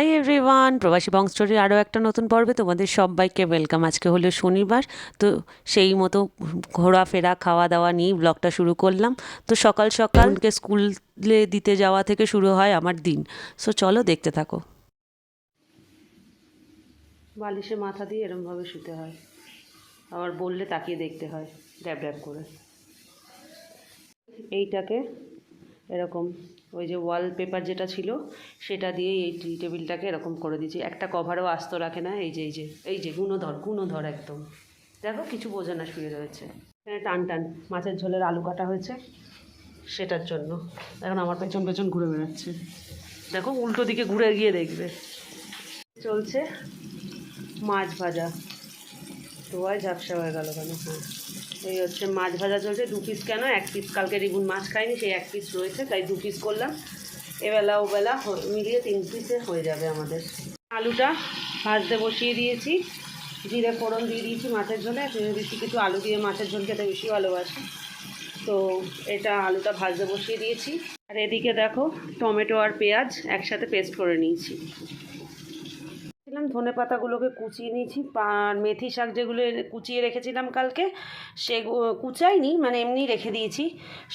Hi everyone, প্রবাসী বং স্টোরির আরও একটা নতুন পর্বে তোমাদের সবাইকে ওয়েলকাম। আজকে হলো শনিবার, তো সেই মতো ঘোরাফেরা খাওয়া দাওয়া নিয়েই ব্লগটা শুরু করলাম। তো সকাল সকালকে স্কুলে দিতে যাওয়া থেকে শুরু হয় আমার দিন। সো চলো দেখতে থাকো। বালিশে মাথা দিয়ে এরমভাবে শুতে হয়, আবার বললে তাকিয়ে দেখতে হয় ড্যাব ড্যাব করে। এইটাকে এরকম ওই যে ওয়ালপেপার যেটা ছিল সেটা দিয়ে এই টি টেবিলটাকে এরকম করে দিয়েছি। একটা কভারও আস্ত রাখে না। এই যে গুণধর একদম। দেখো কিছু বোঝে না, শুয়ে রয়েছে। এখানে টান টান মাছের ঝোলের আলু কাটা হয়েছে সেটার জন্য। এখন আমার পেছন পেছন ঘুরে বেড়াচ্ছে। দেখো উল্টো দিকে ঘুরে গিয়ে দেখবে। চলছে মাছ ভাজা। ধোয়ায় ঝাপসা হয়ে গেল কেন? হ্যাঁ, এই হচ্ছে মাছ ভাজা চলছে। 2 পিস কেন, 1 পিস কালকে রিবুন মাছ খায়নি, সেই 1 পিস রয়েছে, তাই 2 পিস করলাম। এবেলা ওবেলা মিলিয়ে 3 পিসে হয়ে যাবে আমাদের। আলুটা ভাজতে বসিয়ে দিয়েছি, জিরে ফোড়ন দিয়ে দিয়েছি মাছের ঝোলে। বেশি কিছু আলু দিয়ে মাছের ঝোল খেতে বেশি ভালোবাসি, তো এটা আলুটা ভাজতে বসিয়ে দিয়েছি। আর এদিকে দেখো টমেটো আর পেঁয়াজ একসাথে পেস্ট করে নিয়েছি। ধনে পাতাগুলোকে কুচিয়ে নিয়েছি, আর মেথি শাক যেগুলো কুচিয়ে রেখেছিলাম কালকে, সে কুচাইনি, মানে এমনি রেখে দিয়েছি।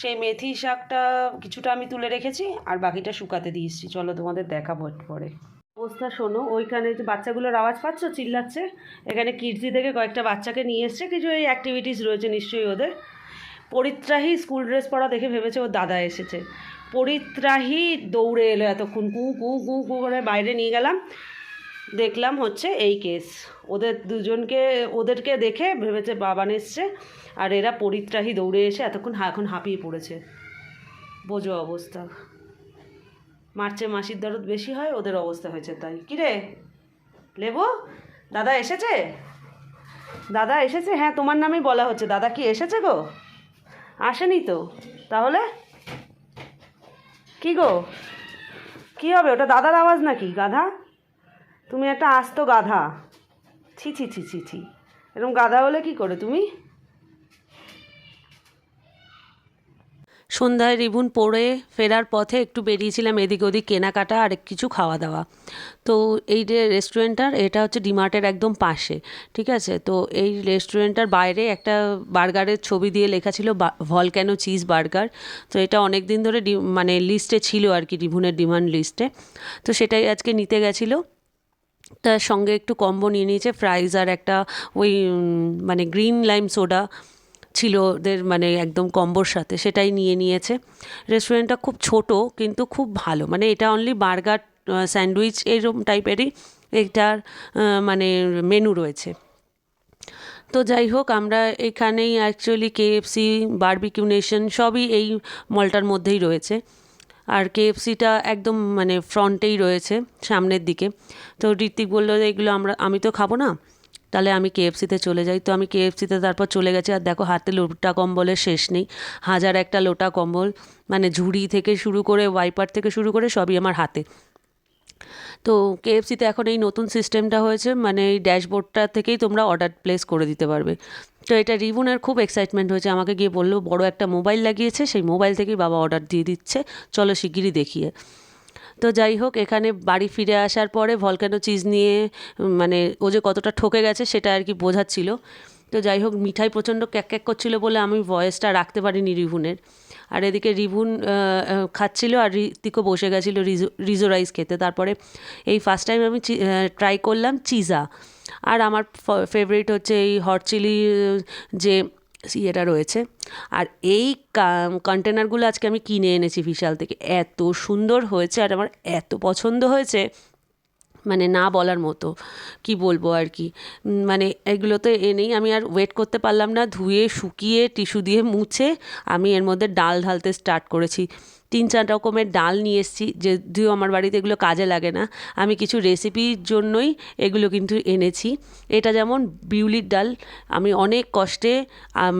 সেই মেথি শাকটা কিছুটা আমি তুলে রেখেছি আর বাকিটা শুকাতে দিয়েছি। চলো তোমাদের দেখাবো পরে। অবস্থা শোনো, ওইখানে যে বাচ্চাগুলোর আওয়াজ পাচ্ছ, চিল্লাচ্ছে। এখানে কিডজি থেকে কয়েকটা বাচ্চাকে নিয়ে এসছে, কিছু এই অ্যাক্টিভিটিস রয়েছে নিশ্চয়ই ওদের। পরিত্রাহী স্কুল ড্রেস পরা দেখে ভেবেছে ওর দাদা এসেছে। পরিত্রাহী দৌড়ে এলো এতক্ষণ, কু কু কু কু করে বাইরে নিয়ে গেলাম, দেখলাম হচ্ছে এই কেস। ওদেরকে দেখে ভেবেছে বাবান এসছে, আর এরা পরিত্রাহী দৌড়ে এসে এতক্ষণ এখন হাঁপিয়ে পড়েছে। বোঝো অবস্থা। মার্চে মাসির দরদ বেশি হয়, ওদের অবস্থা হয়েছে তাই। কিরে লেবু, দাদা এসেছে? দাদা এসেছে? হ্যাঁ, তোমার নামেই বলা হচ্ছে। দাদা কি এসেছে গো? আসেনি তো? তাহলে কি গো, কি হবে? ওটা দাদার আওয়াজ নাকি? গাধা, তুমি একটা আস্ত গাধা। ছি ছি ছি ছি ছি, এরকম গাধা হলে কি করে তুমি? সন্ধ্যায় রিবুন পড়ে ফেরার পথে একটু বেরিয়েছিলাম এদিক ওদিক কেনাকাটা আর কিছু খাওয়া দাওয়া। তো এই যে রেস্টুরেন্টটার, এটা হচ্ছে ডিমার্টের একদম পাশে, ঠিক আছে? তো এই রেস্টুরেন্টটার বাইরে একটা বার্গারের ছবি দিয়ে লেখা ছিল ভলক্যানো চিজ বার্গার। তো এটা অনেক দিন ধরে মানে লিস্টে ছিল আর কি, রিবুনের ডিমান্ড লিস্টে। তো সেটাই আজকে নিতে গেছিলো। তার সঙ্গে একটু কম্বো নিয়ে নিয়েছে, ফ্রাইজ আর একটা ওই মানে গ্রিন লাইম সোডা ছিল ওদের, মানে একদম কম্বোর সাথে, সেটাই নিয়ে নিয়েছে। রেস্টুরেন্টটা খুব ছোট কিন্তু খুব ভালো, মানে এটা অনলি বার্গার স্যান্ডউইচ এরকম টাইপেরই এটার মানে মেনু রয়েছে। তো যাই হোক, আমরা এখানেই অ্যাকচুয়ালি কেএফসি, বারবিকিউ নেশন সবই এই মলটার মধ্যেই রয়েছে। আর কেএফসিটা একদম মানে ফ্রন্টেই রয়েছে, সামনের দিকে। তো ঋত্বিক বললো যে এগুলো আমি তো খাবো না, তাহলে আমি কেএফসিতে চলে যাই। তো আমি কেএফসিতে তারপর চলে গেছি। আর দেখো হাতে লোটা কম্বলের শেষ নেই, হাজার একটা লোটা কম্বল, মানে ঝুড়ি থেকে শুরু করে ওয়াইপার থেকে শুরু করে সবই আমার হাতে। তো কেএফসিতে এখন এই নতুন সিস্টেমটা হয়েছে, মানে এই ড্যাশবোর্ডটা থেকেই তোমরা অর্ডার প্লেস করে দিতে পারবে। তো এটা রিবুনের খুব এক্সাইটমেন্ট হয়েছে, আমাকে গিয়ে বললো বড় একটা মোবাইল লাগিয়েছে, সেই মোবাইল থেকেই বাবা অর্ডার দিয়ে দিচ্ছে, চলো শিগগিরই দেখিয়ে। তো যাই হোক, এখানে বাড়ি ফিরে আসার পরে ভলক্যানো চিজ নিয়ে মানে ও যে কতটা ঠকে গেছে সেটা আর কি বোঝাচ্ছিল। তো যাই হোক, মিঠাই প্রচণ্ড ক্যাক ক্যাক করছিলো বলে আমি ভয়েসটা রাখতে পারিনি রিবুনের। আর এদিকে রিবুন খাচ্ছিল আর ঋতিকও বসে গেছিলো রিজো রাইস খেতে। তারপরে এই ফার্স্ট টাইম আমি ট্রাই করলাম চিজা। আর আমার ফেভারিট হচ্ছে এই হট চিলি যে ইয়েটা রয়েছে। আর এই কন্টেনারগুলো আজকে আমি কিনে এনেছি বিশাল থেকে, এত সুন্দর হয়েছে আর আমার এত পছন্দ হয়েছে, মানে না বলার মতো, কি বলবো আর কি। মানে এগুলো তো এনেই আমি আর ওয়েট করতে পারলাম না, ধুয়ে শুকিয়ে টিস্যু দিয়ে মুছে আমি এর মধ্যে ডাল ঢালতে স্টার্ট করেছি। 3-4 রকমের ডাল নিয়ে এসেছি, যদিও আমার বাড়িতে এগুলো কাজে লাগে না, আমি কিছু রেসিপির জন্যই এগুলো কিন্তু এনেছি। এটা যেমন বিউলির ডাল, আমি অনেক কষ্টে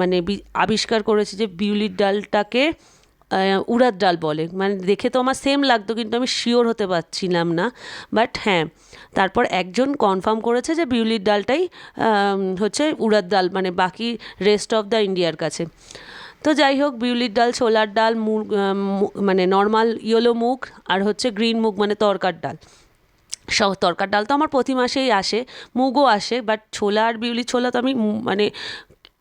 মানে আবিষ্কার করেছি যে বিউলির ডালটাকে উড়াদ ডাল বলে। মানে দেখে তো আমার সেম লাগতো কিন্তু আমি শিওর হতে পারছিলাম না, বাট হ্যাঁ, তারপর একজন কনফার্ম করেছে যে বিউলির ডালটাই হচ্ছে উড়াদ ডাল, মানে বাকি রেস্ট অফ দ্য ইন্ডিয়ার কাছে। তো যাই হোক, বিউলির ডাল, ছোলার ডাল, মুগ মানে নর্মাল ইয়েলো মুগ, আর হচ্ছে গ্রিন মুগ মানে তরকার ডাল, তরকার ডাল তো আমার প্রতি মাসেই আসে, মুগও আসে, বাট ছোলা আর বিউলি ছোলা তো আমি মানে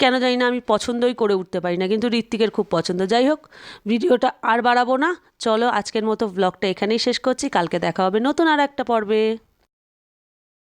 কেন জানি না আমি পছন্দই করে উঠতে পারি না, কিন্তু ঋত্বিকের খুব পছন্দ। যাই হোক, ভিডিওটা আর বাড়াবো না, চলো আজকের মতো ব্লগটা এখানেই শেষ করছি, কালকে দেখা হবে নতুন আর একটা পর্বে।